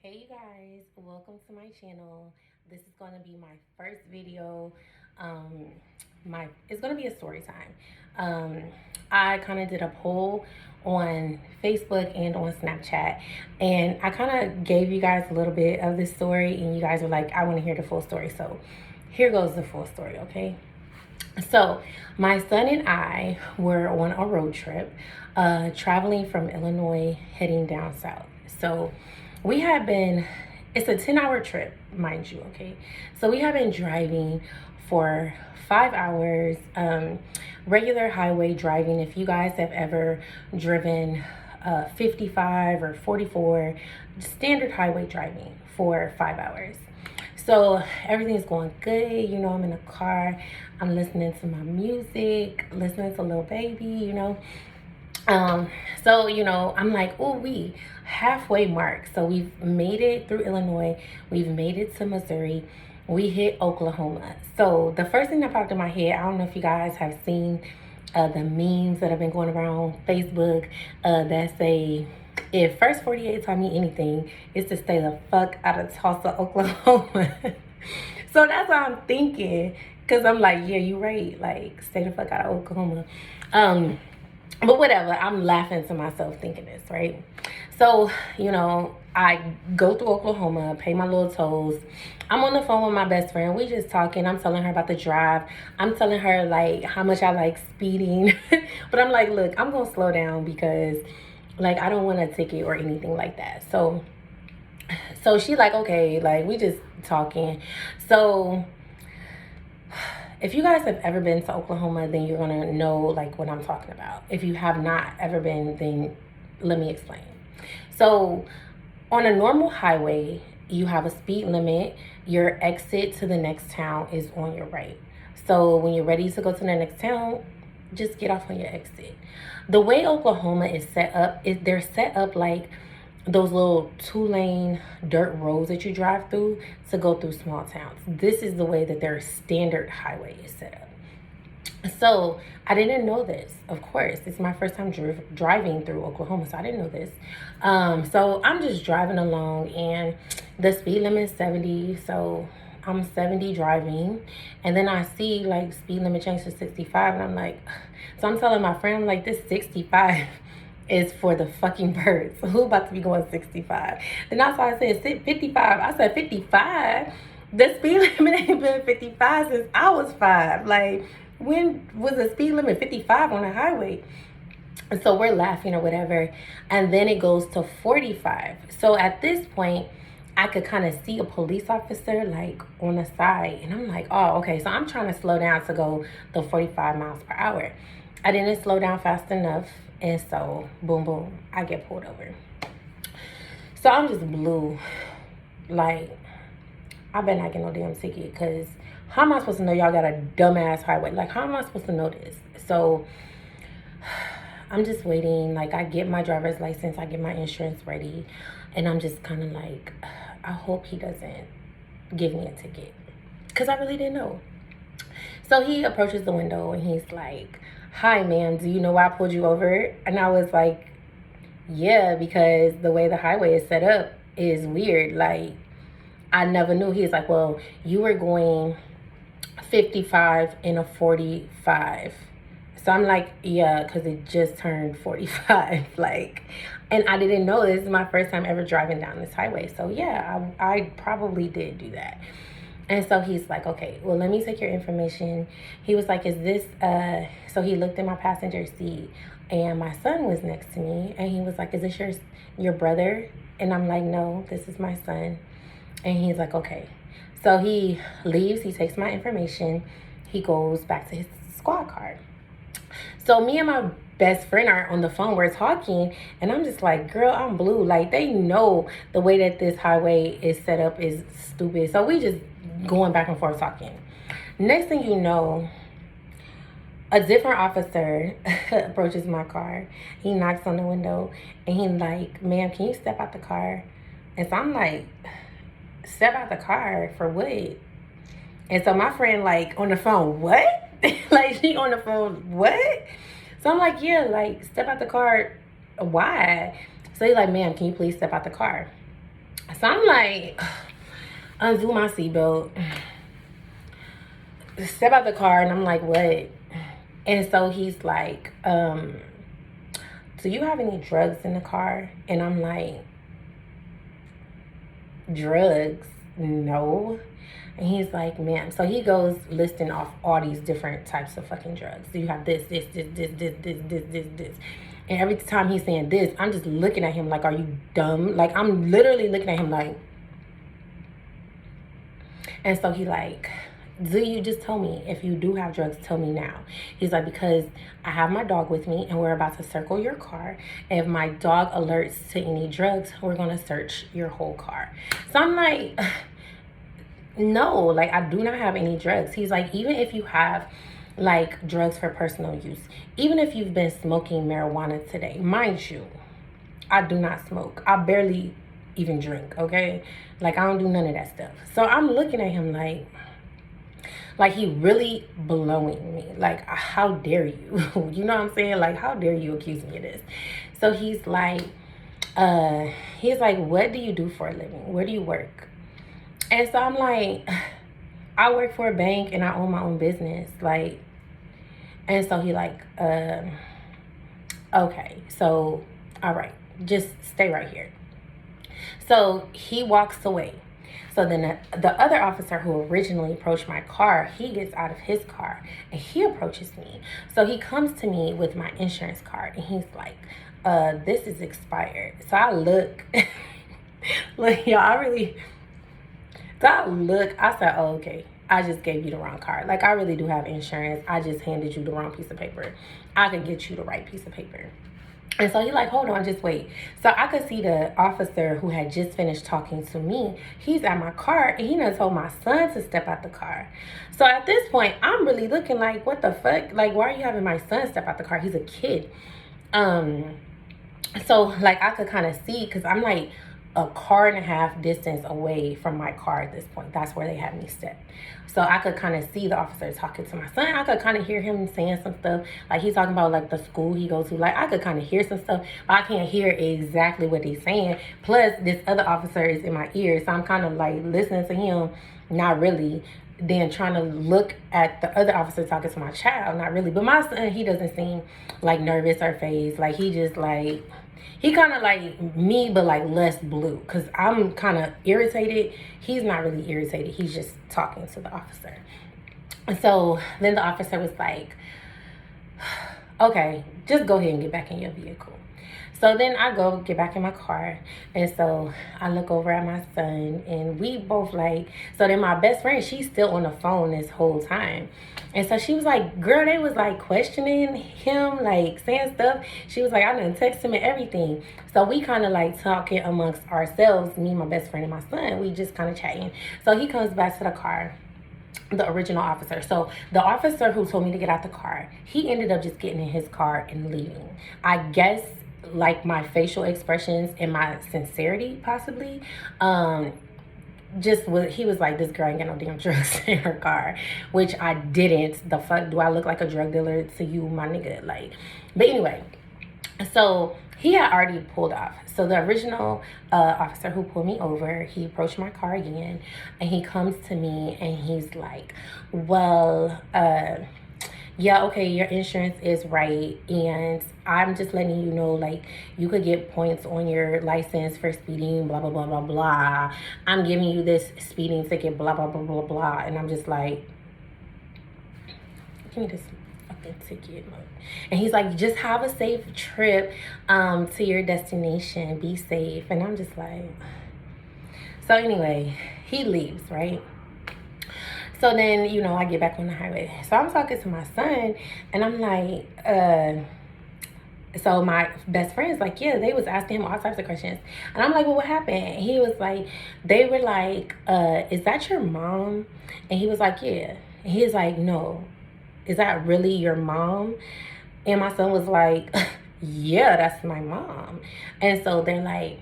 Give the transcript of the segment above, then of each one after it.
Hey you guys, welcome to my channel. This is going to be my first video. Um, it's going to be a story time. I kind of did a poll on Facebook and on Snapchat, and I kind of gave you guys a little bit of this story, and you guys were like, I want to hear the full story. So here goes the full story, okay? So, my son and I were on a road trip, traveling from Illinois, heading down south. So, we had been, it's a 10-hour trip, mind you, okay? So, we have been driving for 5 hours, regular highway driving. If you guys have ever driven 55 or 44, standard highway driving for 5 hours. So everything's going good. I'm in the car. I'm listening to my music, listening to Lil Baby, Um, I'm like, oh, we halfway mark. So we've made it through Illinois. We've made it to Missouri. We hit Oklahoma. So the first thing that popped in my head, I don't know if you guys have seen the memes that have been going around Facebook that say, if first 48 taught me anything, it's to stay the fuck out of Tulsa, Oklahoma. So that's what I'm thinking. Cause I'm like, yeah, you're right. Like, stay the fuck out of Oklahoma. But whatever, I'm laughing to myself thinking this, right? So, I go through Oklahoma, pay my little tolls. I'm on the phone with my best friend. We just talking. I'm telling her about the drive. I'm telling her like how much I like speeding. But I'm like, look, I'm gonna slow down because like I don't want a ticket or anything like that. So she like, okay, like we just talking. So if you guys have ever been to Oklahoma, then you're gonna know like what I'm talking about. If you have not ever been, then let me explain. So on a normal highway, you have a speed limit. Your exit to the next town is on your right. So when you're ready to go to the next town, just get off on your exit. The way Oklahoma is set up, they're set up like those little 2-lane dirt roads that you drive through to go through small towns. This is the way that their standard highway is set up. So I didn't know this. Of course, it's my first time driving through Oklahoma, so I didn't know this. So I'm just driving along, and the speed limit is 70. So I'm 70 driving, and then I see like speed limit change to 65, and I'm like, so I'm telling my friend, I'm like, this 65 is for the fucking birds. Who about to be going 65? Then that's why I said 55. I said 55. The speed limit ain't been 55 since I was 5. Like, when was the speed limit 55 on the highway? And so we're laughing or whatever. And then it goes to 45. So at this point, I could kind of see a police officer like on the side. And I'm like, oh, okay. So I'm trying to slow down to go the 45 miles per hour. I didn't slow down fast enough. And so, boom, boom, I get pulled over. So I'm just blue. Like, I better not get no damn ticket, because how am I supposed to know y'all got a dumbass highway? Like, how am I supposed to know this? So I'm just waiting. Like, I get my driver's license, I get my insurance ready, and I'm just kind of like, I hope he doesn't give me a ticket, because I really didn't know. So he approaches the window and he's like, hi, ma'am, do you know why I pulled you over? And I was like, yeah, because the way the highway is set up is weird. Like, I never knew. He was like, well, you were going 55 in a 45. So I'm like, yeah, because it just turned 45. Like, and I didn't know. This is my first time ever driving down this highway. So yeah, I probably did do that. And so he's like, okay, well, let me take your information. He was like, is this, so he looked in my passenger seat, and my son was next to me. And he was like, is this your brother? And I'm like, no, this is my son. And he's like, okay. So he leaves, he takes my information. He goes back to his squad car. So me and my best friend are on the phone, we're talking, and I'm just like, girl, I'm blue. Like, they know the way that this highway is set up is stupid. So we just going back and forth talking. Next thing you know, a different officer approaches my car. He knocks on the window, and he's like, ma'am, can you step out the car? And so I'm like, step out the car for what? And so my friend like on the phone, what? Like, she on the phone, what? So I'm like, yeah, like, step out the car. Why? So he's like, ma'am, can you please step out the car? So I'm like, undo my seatbelt, step out the car, and I'm like, what? And so he's like, do you have any drugs in the car? And I'm like, drugs? No. And he's like, ma'am. So he goes listing off all these different types of fucking drugs. So you have this. And every time he's saying this, I'm just looking at him like, are you dumb? Like, I'm literally looking at him like. And so he like, do you just tell me if you do have drugs, tell me now. He's like, because I have my dog with me and we're about to circle your car. If my dog alerts to any drugs, we're going to search your whole car. So I'm like, no, like I do not have any drugs. He's like, even if you have like drugs for personal use, even if you've been smoking marijuana today, mind you, I do not smoke. I barely even drink, okay? Like I don't do none of that stuff. So I'm looking at him like he really blowing me. Like, how dare you? You know what I'm saying? Like, how dare you accuse me of this? So he's like, what do you do for a living? Where do you work? And so I'm like, I work for a bank and I own my own business. Like, and so he like, okay, so, all right, just stay right here. So he walks away. So then the other officer who originally approached my car, he gets out of his car and he approaches me. So he comes to me with my insurance card and he's like, this is expired. So I look, look, y'all, I said, oh, okay. I just gave you the wrong card. Like, I really do have insurance. I just handed you the wrong piece of paper. I could get you the right piece of paper. And so he like, hold on, just wait. So I could see the officer who had just finished talking to me. He's at my car and he done told my son to step out the car. So at this point, I'm really looking like, what the fuck? Like, why are you having my son step out the car? He's a kid. So like I could kind of see, because I'm like a car and a half distance away from my car at this point. That's where they had me step. So I could kind of see the officer talking to my son. I could kind of hear him saying some stuff. Like he's talking about like the school he goes to. Like I could kind of hear some stuff, but I can't hear exactly what he's saying. Plus this other officer is in my ear. So I'm kind of like listening to him, not really. Then trying to look at the other officer talking to my child, not really. But my son, he doesn't seem like nervous or phased. Like he just like, he kind of like me, but like less blue. Because I'm kind of irritated. He's not really irritated. He's just talking to the officer. And so then the officer was like, okay, just go ahead and get back in your vehicle. So then I go get back in my car. And so I look over at my son and we both like, so then my best friend, she's still on the phone this whole time. And so she was like, girl, they was like questioning him, like saying stuff. She was like, I done text him and everything. So we kind of like talking amongst ourselves, me, my best friend and my son. We just kind of chatting. So he comes back to the car, the original officer. So the officer who told me to get out the car, he ended up just getting in his car and leaving. I guess like my facial expressions and my sincerity possibly he was like, this girl ain't got no damn drugs in her car, which I didn't. The fuck, do I look like a drug dealer to you, my nigga? Like, but anyway, so he had already pulled off. So the original officer who pulled me over, he approached my car again and he comes to me and he's like, well, yeah, okay, your insurance is right, and I'm just letting you know, like, you could get points on your license for speeding, blah, blah, blah, blah, blah. I'm giving you this speeding ticket, blah, blah, blah, blah, blah. And I'm just like, give me this fucking ticket. And he's like, just have a safe trip to your destination. Be safe. And I'm just like, so anyway, he leaves, right? So then, you know, I get back on the highway. So I'm talking to my son, and I'm like, so my best friend's like, yeah, they was asking him all types of questions. And I'm like, well, what happened? And he was like, they were like, is that your mom? And he was like, yeah. And he was like, no. Is that really your mom? And my son was like, yeah, that's my mom. And so they're like,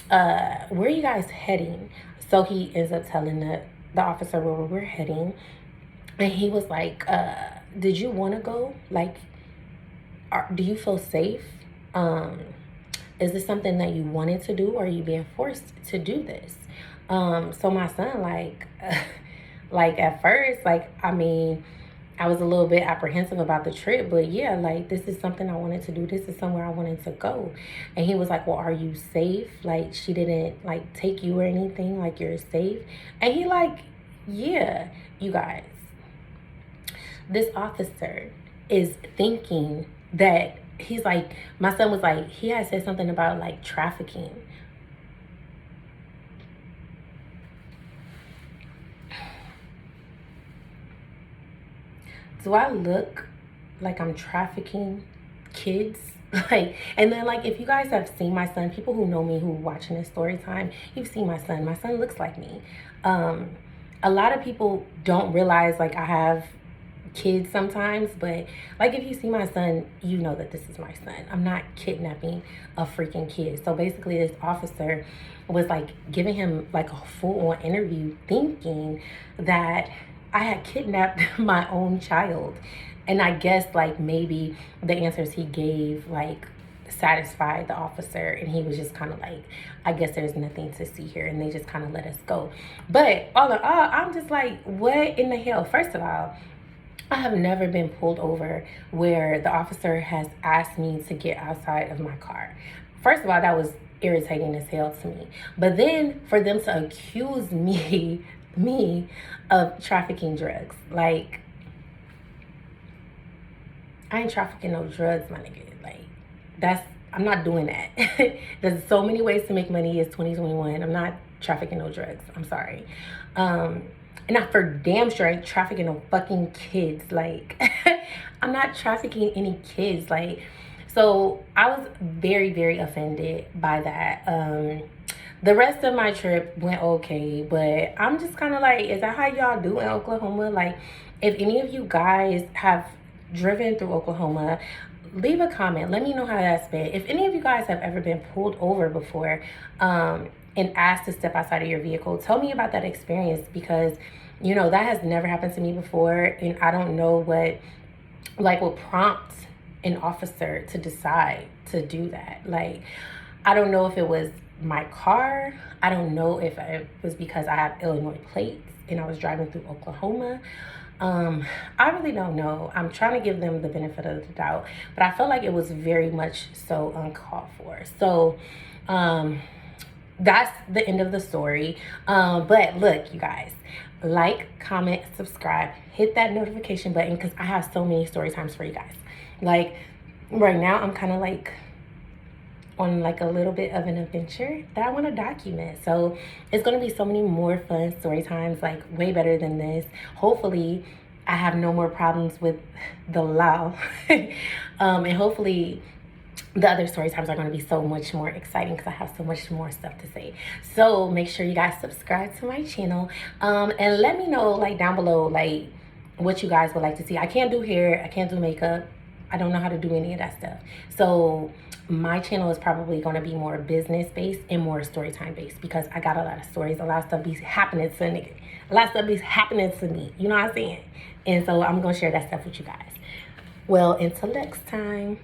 where are you guys heading? So he ends up telling the officer where we're heading, and he was like, did you want to go? Like, do you feel safe is this something that you wanted to do, or are you being forced to do this? So my son, like, like at first, like, I mean, I was a little bit apprehensive about the trip, but yeah, like, this is something I wanted to do. This is somewhere I wanted to go. And he was like, well, are you safe? Like, she didn't like take you or anything, like you're safe. And he like, yeah, you guys, this officer is thinking that he's like, my son was like, he had said something about like trafficking. Do I look like I'm trafficking kids? Like, and then like, if you guys have seen my son, people who know me who are watching this story time, you've seen my son. My son looks like me. A lot of people don't realize like I have kids sometimes, but like, if you see my son, you know that this is my son. I'm not kidnapping a freaking kid. So basically this officer was like giving him like a full-on interview, thinking that I had kidnapped my own child. And I guess like maybe the answers he gave like satisfied the officer, and he was just kind of like, I guess there's nothing to see here, and they just kind of let us go. But all in all, I'm just like, what in the hell? First of all, I have never been pulled over where the officer has asked me to get outside of my car. First of all, that was irritating as hell to me. But then for them to accuse me of trafficking drugs, like, I ain't trafficking no drugs, my nigga. Like, I'm not doing that. There's so many ways to make money. It's 2021. I'm not trafficking no drugs. I'm sorry. And I for damn sure ain't trafficking no fucking kids. Like, I'm not trafficking any kids. Like, so I was very, very offended by that. The rest of my trip went okay, but I'm just kind of like, is that how y'all do in Oklahoma? Like, if any of you guys have driven through Oklahoma, leave a comment. Let me know how that's been. If any of you guys have ever been pulled over before, and asked to step outside of your vehicle, tell me about that experience, because you know that has never happened to me before, and I don't know what will prompt an officer to decide to do that. Like, I don't know if it was my car. I don't know if it was because I have Illinois plates and I was driving through Oklahoma. I really don't know. I'm trying to give them the benefit of the doubt, but I felt like it was very much so uncalled for. So, that's the end of the story. But look, you guys, like, comment, subscribe, hit that notification button, because I have so many story times for you guys. Like, right now, I'm kind of like on like a little bit of an adventure that I want to document. So it's going to be so many more fun story times, like way better than this. Hopefully I have no more problems with the law. And hopefully the other story times are going to be so much more exciting, because I have so much more stuff to say. So make sure you guys subscribe to my channel, and let me know like down below like what you guys would like to see. I can't do hair, I can't do makeup, I don't know how to do any of that stuff. So my channel is probably going to be more business based and more story time based, because I got a lot of stories, a lot of stuff be happening to me, a lot of stuff be happening to me, you know what I'm saying? And so I'm going to share that stuff with you guys. Well, until next time.